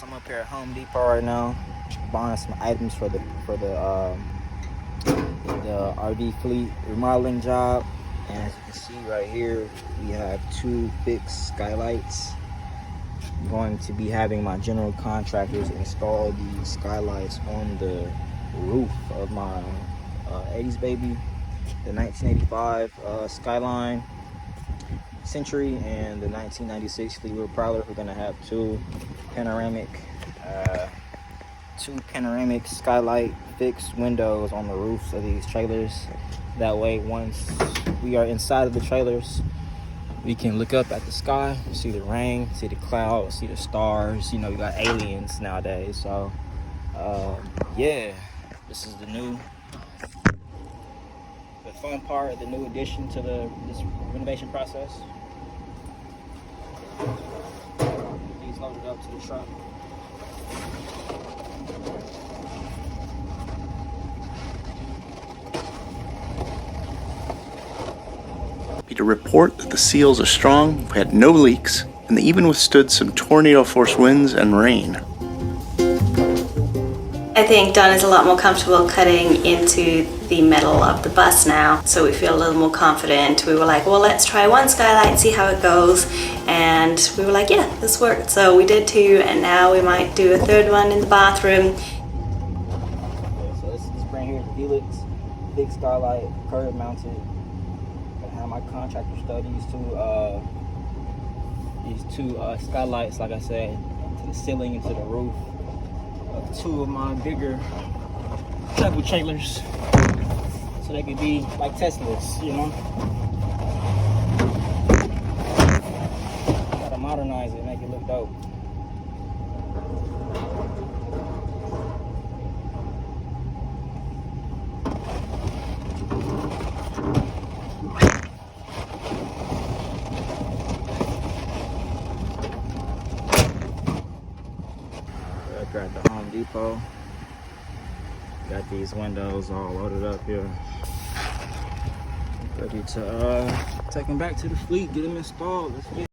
I'm up here at Home Depot right now, buying some items for the RV fleet remodeling job. And as you can see right here, we have two big skylights. I'm going to be having my general contractors install the skylights on the roof of my 80s baby, the 1985 Skyline Century and the 1996 Fleetwood Prowler. We're gonna have two panoramic skylight fixed windows on the roofs of these trailers. That way, once we are inside of the trailers, we can look up at the sky, see the rain, see the clouds, see the stars. You know, you got aliens nowadays. So yeah, this is the fun part, the new addition to this renovation process. These loaded up to the truck. To report that the seals are strong, we've had no leaks, and they even withstood some tornado force winds and rain. I think Don is a lot more comfortable cutting into the metal of the bus now, so we feel a little more confident. We were like, well, let's try one skylight, see how it goes, and we were like, yeah, this worked. So we did two, and now we might do a third one in the bathroom. Yeah, so this brand here is Helix, big skylight, curve mounted. Gonna have my contractor study these two skylights, like I said, to the ceiling and to the roof of two of my bigger travel trailers, so they could be like Teslas, you know. Gotta modernize it, make it look dope. At the Home Depot, got these windows all loaded up here, ready to take them back to the fleet, get them installed. Let's get